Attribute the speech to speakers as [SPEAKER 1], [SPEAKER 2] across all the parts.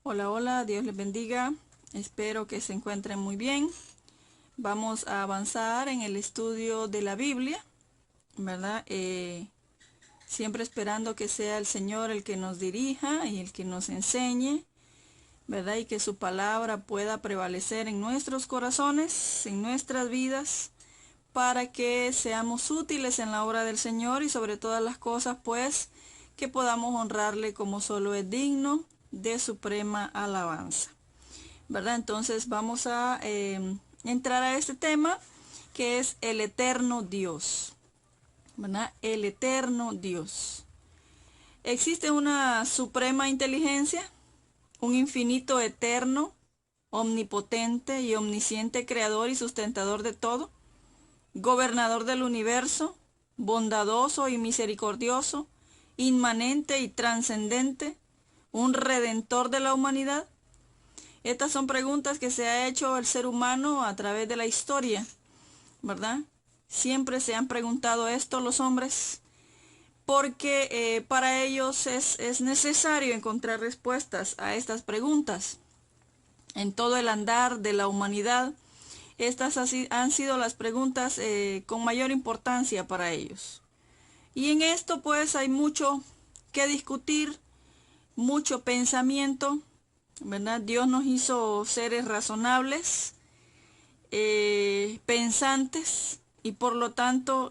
[SPEAKER 1] Hola, hola, Dios les bendiga. Espero que se encuentren muy bien. Vamos a avanzar en el estudio de la Biblia, ¿verdad? Siempre esperando que sea el Señor el que nos dirija y el que nos enseñe, ¿verdad? Y que su palabra pueda prevalecer en nuestros corazones, en nuestras vidas, para que seamos útiles en la obra del Señor y sobre todas las cosas, pues, que podamos honrarle como solo es digno de suprema alabanza, ¿verdad? Entonces vamos a entrar a este tema que es el eterno Dios, ¿verdad? El eterno Dios. Existe una suprema inteligencia, un infinito eterno, omnipotente y omnisciente creador y sustentador de todo, gobernador del universo, bondadoso y misericordioso, inmanente y trascendente, un redentor de la humanidad. Estas son preguntas que se ha hecho el ser humano a través de la historia, ¿verdad? Siempre se han preguntado esto los hombres, porque para ellos es necesario encontrar respuestas a estas preguntas. En todo el andar de la humanidad, estas han sido las preguntas con mayor importancia para ellos. Y en esto pues hay mucho que discutir, mucho pensamiento, ¿verdad? Dios nos hizo seres razonables, pensantes, y por lo tanto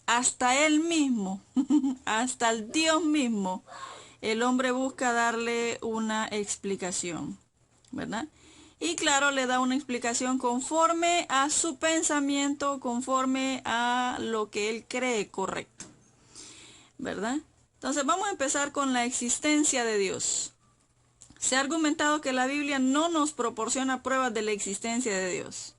[SPEAKER 1] hasta Él mismo, hasta el Dios mismo, el hombre busca darle una explicación, ¿verdad? Y claro, le da una explicación conforme a su pensamiento, conforme a lo que él cree correcto, ¿verdad? Entonces vamos a empezar con la existencia de Dios. Se ha argumentado que la Biblia no nos proporciona pruebas de la existencia de Dios.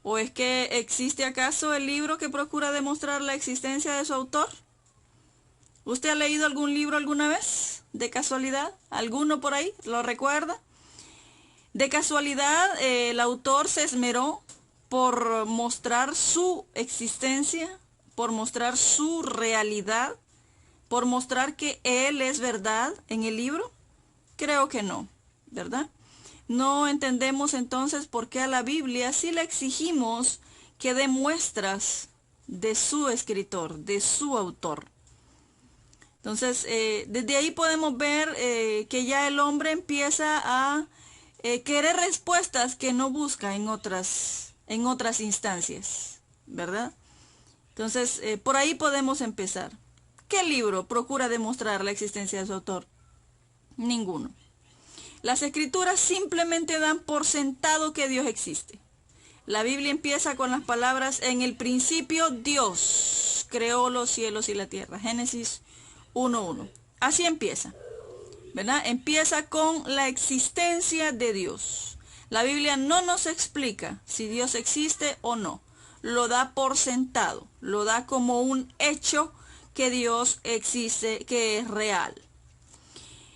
[SPEAKER 1] ¿O es que existe acaso el libro que procura demostrar la existencia de su autor? ¿Usted ha leído algún libro alguna vez? ¿De casualidad? ¿Alguno por ahí? ¿Lo recuerda? De casualidad, el autor se esmeró por mostrar su existencia, por mostrar su realidad, por mostrar que él es verdad en el libro. Creo que no, ¿verdad? No entendemos entonces por qué a la Biblia sí le exigimos que dé muestras de su escritor, de su autor. Entonces, desde ahí podemos ver que ya el hombre empieza a querer respuestas que no busca en otras instancias, ¿verdad? Entonces, por ahí podemos empezar. ¿Qué libro procura demostrar la existencia de su autor? Ninguno. Las escrituras simplemente dan por sentado que Dios existe. La Biblia empieza con las palabras: en el principio Dios creó los cielos y la tierra. Génesis 1:1. Así empieza, ¿verdad? Empieza con la existencia de Dios. La Biblia no nos explica si Dios existe o no. Lo da por sentado, lo da como un hecho que Dios existe, que es real.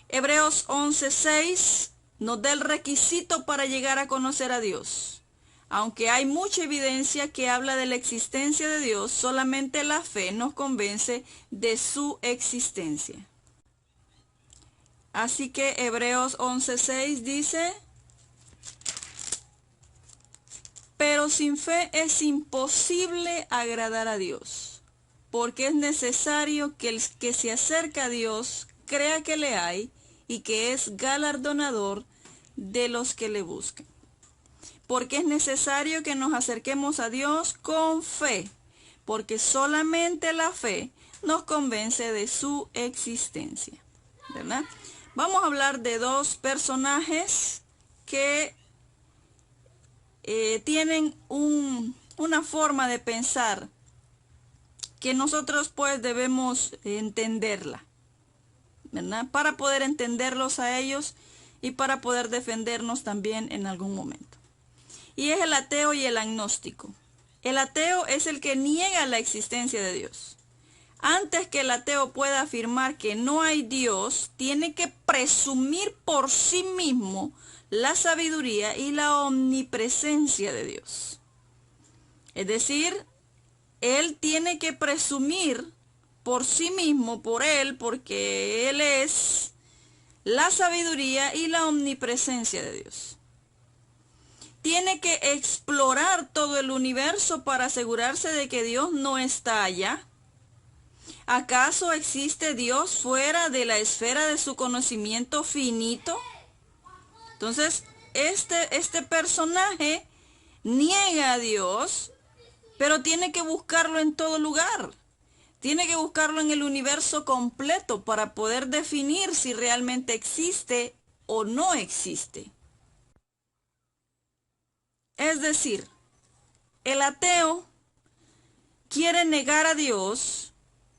[SPEAKER 1] Hebreos 11:6 nos da el requisito para llegar a conocer a Dios. Aunque hay mucha evidencia que habla de la existencia de Dios, solamente la fe nos convence de su existencia. Así que Hebreos 11:6 dice: pero sin fe es imposible agradar a Dios, porque es necesario que el que se acerca a Dios crea que le hay y que es galardonador de los que le buscan. Porque es necesario que nos acerquemos a Dios con fe, porque solamente la fe nos convence de su existencia, ¿verdad? Vamos a hablar de dos personajes que tienen una forma de pensar que nosotros pues debemos entenderla, ¿verdad? Para poder entenderlos a ellos y para poder defendernos también en algún momento. Y es el ateo y el agnóstico. El ateo es el que niega la existencia de Dios. Antes que el ateo pueda afirmar que no hay Dios, tiene que presumir por sí mismo la sabiduría y la omnipresencia de Dios. Es decir, él tiene que presumir por sí mismo, por él, porque él es la sabiduría y la omnipresencia de Dios. Tiene que explorar todo el universo para asegurarse de que Dios no está allá. ¿Acaso existe Dios fuera de la esfera de su conocimiento finito? Entonces, este personaje niega a Dios, pero tiene que buscarlo en todo lugar. Tiene que buscarlo en el universo completo para poder definir si realmente existe o no existe. Es decir, el ateo quiere negar a Dios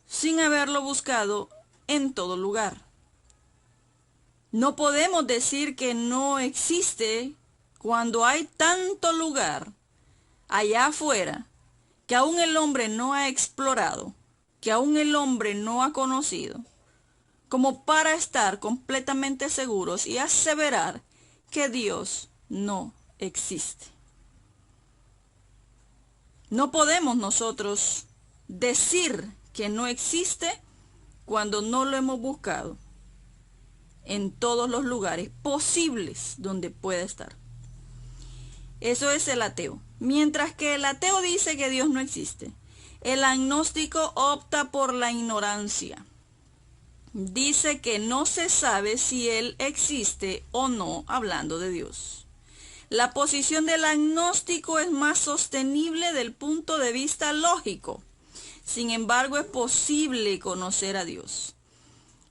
[SPEAKER 1] sin haberlo buscado en todo lugar. No podemos decir que no existe cuando hay tanto lugar allá afuera que aún el hombre no ha explorado, que aún el hombre no ha conocido, como para estar completamente seguros y aseverar que Dios no existe. No podemos nosotros decir que no existe cuando no lo hemos buscado en todos los lugares posibles donde pueda estar. Eso es el ateo. Mientras que el ateo dice que Dios no existe, el agnóstico opta por la ignorancia. Dice que no se sabe si Él existe o no, hablando de Dios. La posición del agnóstico es más sostenible del punto de vista lógico. Sin embargo, es posible conocer a Dios.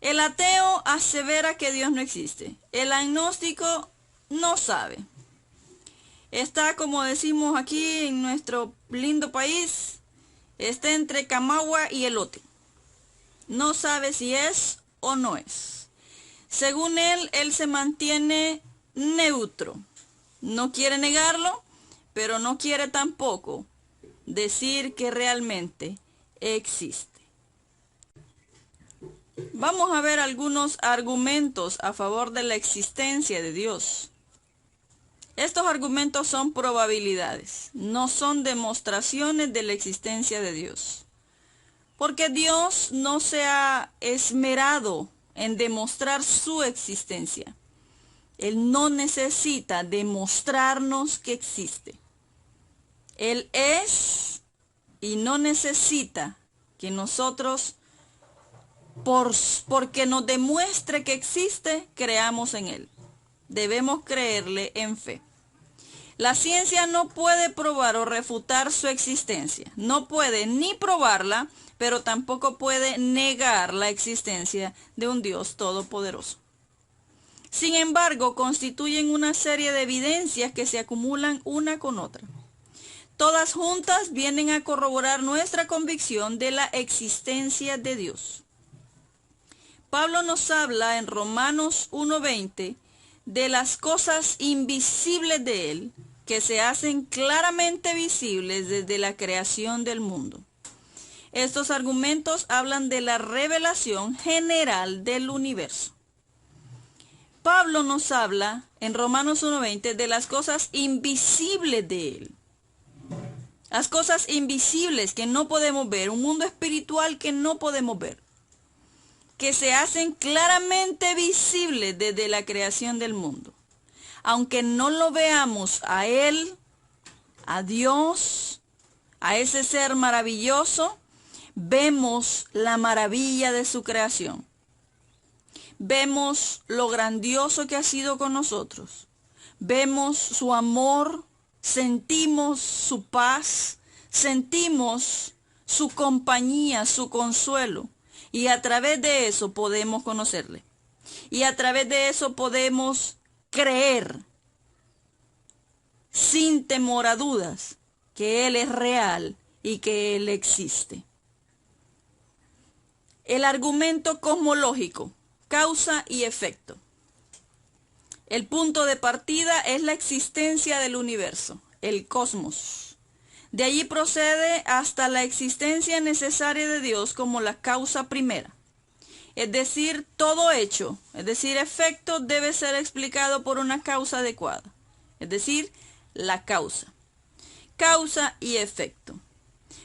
[SPEAKER 1] El ateo asevera que Dios no existe. El agnóstico no sabe. Está, como decimos aquí en nuestro lindo país, está entre camagua y elote. No sabe si es o no es. Según él se mantiene neutro. No quiere negarlo, pero no quiere tampoco decir que realmente existe. Vamos a ver algunos argumentos a favor de la existencia de Dios. Estos argumentos son probabilidades, no son demostraciones de la existencia de Dios. Porque Dios no se ha esmerado en demostrar su existencia. Él no necesita demostrarnos que existe. Él es y no necesita que nosotros, porque nos demuestre que existe, creamos en Él. Debemos creerle en fe. La ciencia no puede probar o refutar su existencia. No puede ni probarla, pero tampoco puede negar la existencia de un Dios todopoderoso. Sin embargo, constituyen una serie de evidencias que se acumulan una con otra. Todas juntas vienen a corroborar nuestra convicción de la existencia de Dios. Pablo nos habla en Romanos 1:20 de las cosas invisibles de Él, que se hacen claramente visibles desde la creación del mundo. Estos argumentos hablan de la revelación general del universo. Pablo nos habla en Romanos 1:20 de las cosas invisibles de Él. Las cosas invisibles que no podemos ver, un mundo espiritual que no podemos ver, que se hacen claramente visibles desde la creación del mundo. Aunque no lo veamos a Él, a Dios, a ese ser maravilloso, vemos la maravilla de su creación. Vemos lo grandioso que ha sido con nosotros. Vemos su amor, sentimos su paz, sentimos su compañía, su consuelo. Y a través de eso podemos conocerle. Y a través de eso podemos creer, sin temor a dudas, que Él es real y que Él existe. El argumento cosmológico. Causa y efecto. El punto de partida es la existencia del universo, el cosmos. De allí procede hasta la existencia necesaria de Dios como la causa primera. Es decir, todo hecho, es decir, efecto, debe ser explicado por una causa adecuada. Es decir, la causa. Causa y efecto.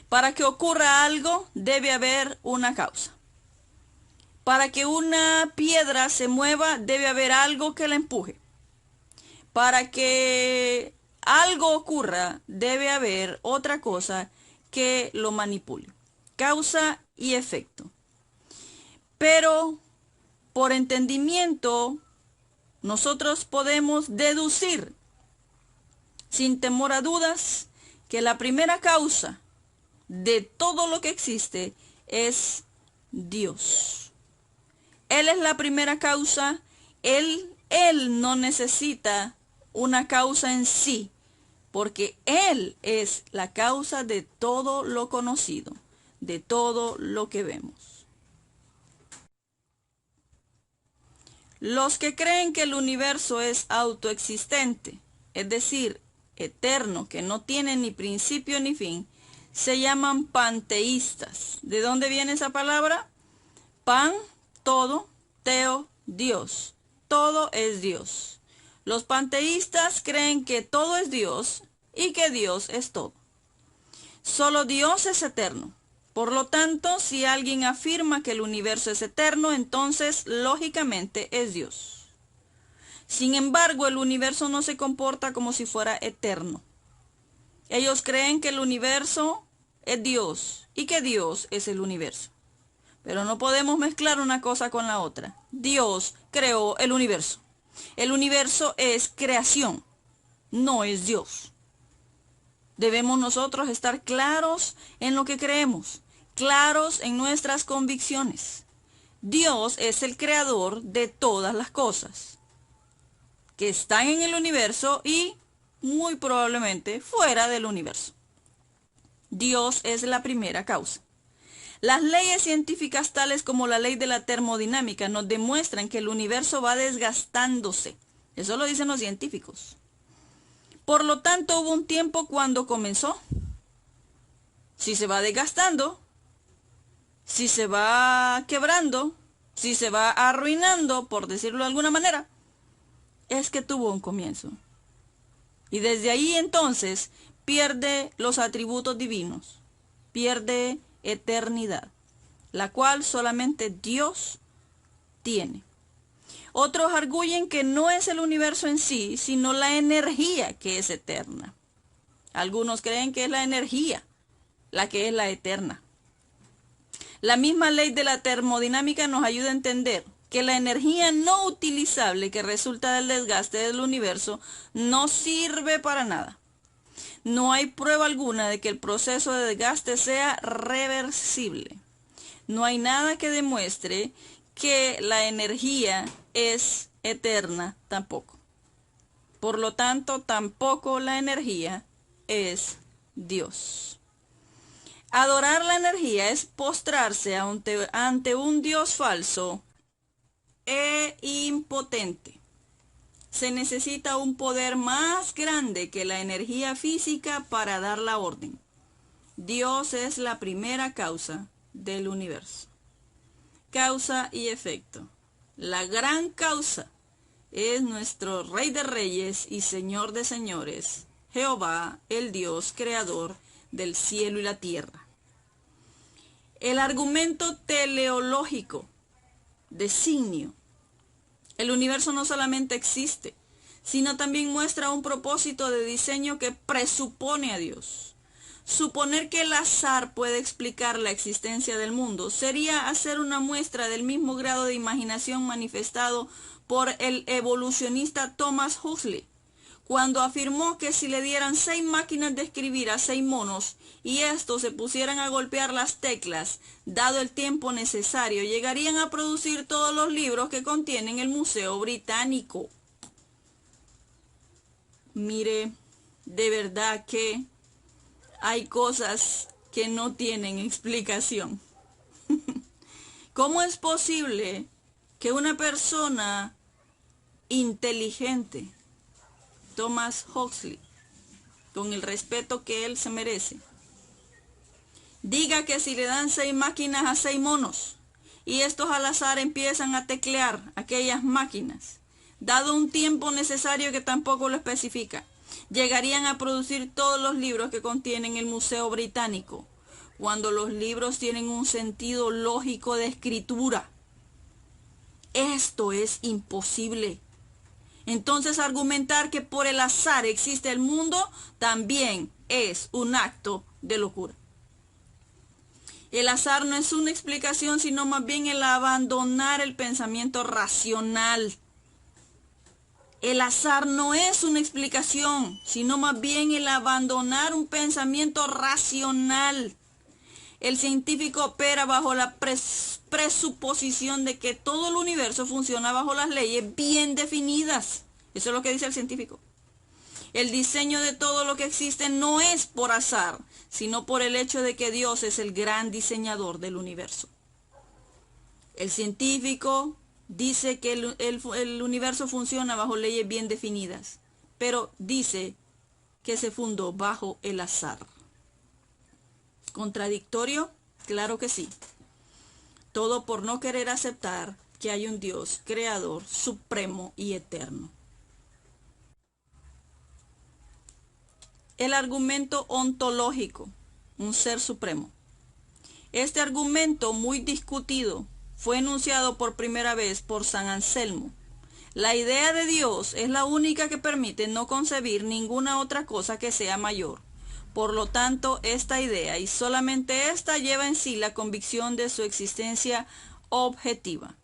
[SPEAKER 1] Para que ocurra algo, debe haber una causa. Para que una piedra se mueva, debe haber algo que la empuje. Para que algo ocurra, debe haber otra cosa que lo manipule. Causa y efecto. Pero por entendimiento, nosotros podemos deducir, sin temor a dudas, que la primera causa de todo lo que existe es Dios. Él es la primera causa. Él no necesita una causa en sí, porque Él es la causa de todo lo conocido, de todo lo que vemos. Los que creen que el universo es autoexistente, es decir, eterno, que no tiene ni principio ni fin, se llaman panteístas. ¿De dónde viene esa palabra? Pan, todo, teo, Dios. Todo es Dios. Los panteístas creen que todo es Dios y que Dios es todo. Solo Dios es eterno. Por lo tanto, si alguien afirma que el universo es eterno, entonces lógicamente es Dios. Sin embargo, el universo no se comporta como si fuera eterno. Ellos creen que el universo es Dios y que Dios es el universo. Pero no podemos mezclar una cosa con la otra. Dios creó el universo. El universo es creación, no es Dios. Debemos nosotros estar claros en lo que creemos, claros en nuestras convicciones. Dios es el creador de todas las cosas que están en el universo y muy probablemente fuera del universo. Dios es la primera causa. Las leyes científicas tales como la ley de la termodinámica nos demuestran que el universo va desgastándose. Eso lo dicen los científicos. Por lo tanto, hubo un tiempo cuando comenzó. Si se va desgastando, si se va quebrando, si se va arruinando, por decirlo de alguna manera, es que tuvo un comienzo. Y desde ahí entonces pierde los atributos divinos, pierde eternidad, la cual solamente Dios tiene. Otros arguyen que no es el universo en sí, sino la energía que es eterna. Algunos creen que es la energía la que es la eterna. La misma ley de la termodinámica nos ayuda a entender que la energía no utilizable que resulta del desgaste del universo no sirve para nada. No hay prueba alguna de que el proceso de desgaste sea reversible. No hay nada que demuestre que la energía es eterna tampoco. Por lo tanto, tampoco la energía es Dios. Adorar la energía es postrarse ante un Dios falso e impotente. Se necesita un poder más grande que la energía física para dar la orden. Dios es la primera causa del universo. Causa y efecto. La gran causa es nuestro Rey de Reyes y Señor de Señores, Jehová, el Dios creador del cielo y la tierra. El argumento teleológico, designio. El universo no solamente existe, sino también muestra un propósito de diseño que presupone a Dios. Suponer que el azar puede explicar la existencia del mundo sería hacer una muestra del mismo grado de imaginación manifestado por el evolucionista Thomas Huxley, cuando afirmó que si le dieran 6 máquinas de escribir a 6 monos y estos se pusieran a golpear las teclas, dado el tiempo necesario, llegarían a producir todos los libros que contienen el Museo Británico. Mire, de verdad que hay cosas que no tienen explicación. ¿Cómo es posible que una persona inteligente, Thomas Huxley, con el respeto que él se merece, diga que si le dan 6 máquinas a 6 monos y estos al azar empiezan a teclear aquellas máquinas, dado un tiempo necesario que tampoco lo especifica, llegarían a producir todos los libros que contienen el Museo Británico, cuando los libros tienen un sentido lógico de escritura? Esto es imposible. Entonces argumentar que por el azar existe el mundo también es un acto de locura. El azar no es una explicación, sino más bien el abandonar el pensamiento racional. El azar no es una explicación, sino más bien el abandonar un pensamiento racional. El científico opera bajo la presuposición de que todo el universo funciona bajo las leyes bien definidas. Eso es lo que dice el científico. El diseño de todo lo que existe no es por azar, sino por el hecho de que Dios es el gran diseñador del universo. El científico dice que el universo funciona bajo leyes bien definidas, pero dice que se fundó bajo el azar. ¿Contradictorio? Claro que sí. Todo por no querer aceptar que hay un Dios creador, supremo y eterno. El argumento ontológico, un ser supremo. Este argumento, muy discutido, fue enunciado por primera vez por San Anselmo. La idea de Dios es la única que permite no concebir ninguna otra cosa que sea mayor. Por lo tanto, esta idea, y solamente esta, lleva en sí la convicción de su existencia objetiva.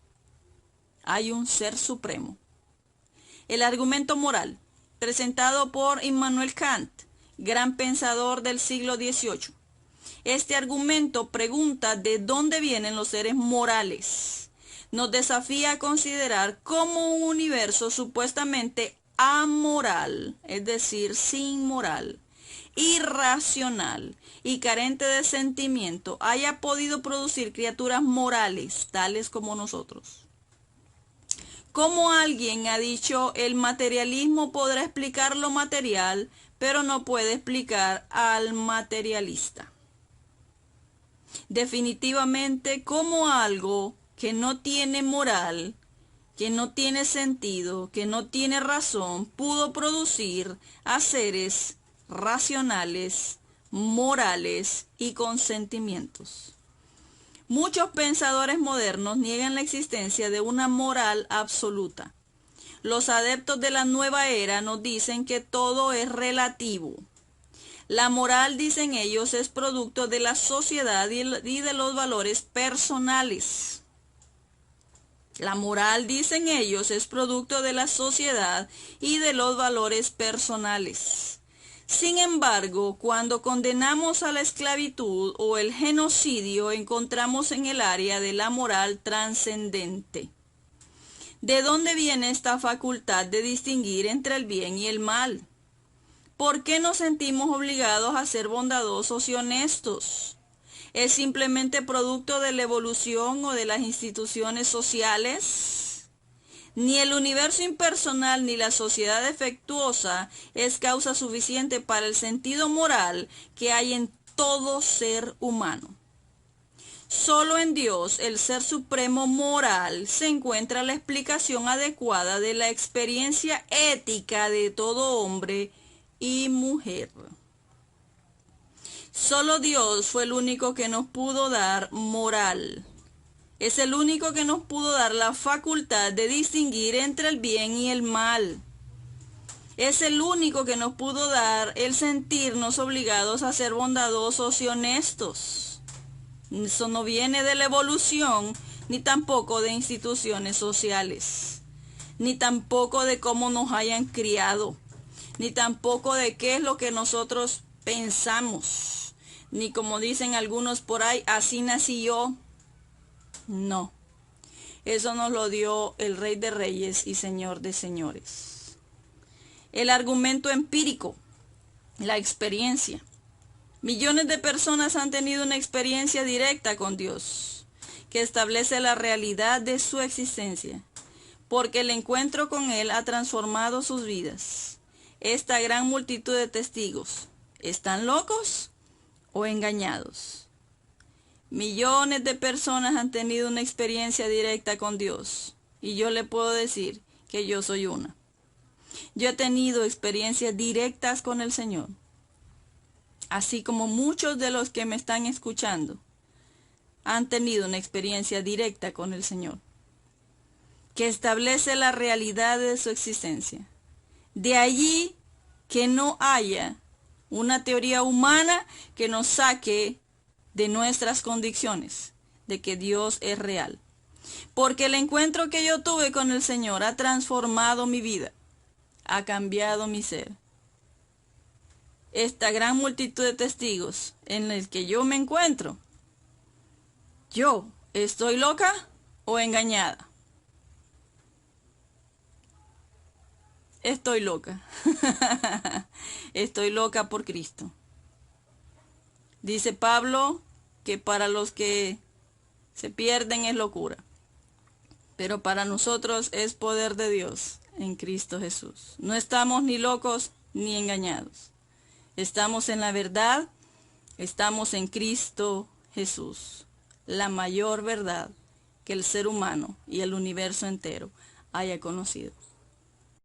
[SPEAKER 1] Hay un ser supremo. El argumento moral, presentado por Immanuel Kant, gran pensador del siglo XVIII. Este argumento pregunta de dónde vienen los seres morales. Nos desafía a considerar cómo un universo supuestamente amoral, es decir, sin moral, irracional y carente de sentimiento, haya podido producir criaturas morales, tales como nosotros. Como alguien ha dicho, el materialismo podrá explicar lo material, pero no puede explicar al materialista. Definitivamente, como algo que no tiene moral, que no tiene sentido, que no tiene razón, pudo producir a seres racionales, morales y con sentimientos. Muchos pensadores modernos niegan la existencia de una moral absoluta. Los adeptos de la nueva era nos dicen que todo es relativo. La moral, dicen ellos, es producto de la sociedad y de los valores personales. La moral, dicen ellos, es producto de la sociedad y de los valores personales. Sin embargo, cuando condenamos a la esclavitud o el genocidio, encontramos en el área de la moral trascendente. ¿De dónde viene esta facultad de distinguir entre el bien y el mal? ¿Por qué nos sentimos obligados a ser bondadosos y honestos? ¿Es simplemente producto de la evolución o de las instituciones sociales? Ni el universo impersonal ni la sociedad defectuosa es causa suficiente para el sentido moral que hay en todo ser humano. Solo en Dios, el Ser Supremo Moral, se encuentra la explicación adecuada de la experiencia ética de todo hombre y mujer. Solo Dios fue el único que nos pudo dar moral. Es el único que nos pudo dar la facultad de distinguir entre el bien y el mal. Es el único que nos pudo dar el sentirnos obligados a ser bondadosos y honestos. Eso no viene de la evolución, ni tampoco de instituciones sociales, ni tampoco de cómo nos hayan criado, ni tampoco de qué es lo que nosotros pensamos, ni como dicen algunos por ahí, así nací yo. No, eso nos lo dio el Rey de Reyes y Señor de Señores. El argumento empírico, la experiencia. Millones de personas han tenido una experiencia directa con Dios, que establece la realidad de su existencia, porque el encuentro con Él ha transformado sus vidas. Esta gran multitud de testigos, ¿están locos o engañados? Millones de personas han tenido una experiencia directa con Dios, y yo le puedo decir que yo soy una. Yo he tenido experiencias directas con el Señor, así como muchos de los que me están escuchando han tenido una experiencia directa con el Señor. que establece la realidad de su existencia. De allí que no haya una teoría humana que nos saque de nuestras convicciones de que Dios es real. Porque el encuentro que yo tuve con el Señor ha transformado mi vida, ha cambiado mi ser. Esta gran multitud de testigos en el que yo me encuentro, ¿yo estoy loca o engañada? Estoy loca. Estoy loca por Cristo. Dice Pablo que para los que se pierden es locura, pero para nosotros es poder de Dios en Cristo Jesús. No estamos ni locos ni engañados. Estamos en la verdad, estamos en Cristo Jesús, la mayor verdad que el ser humano y el universo entero haya conocido.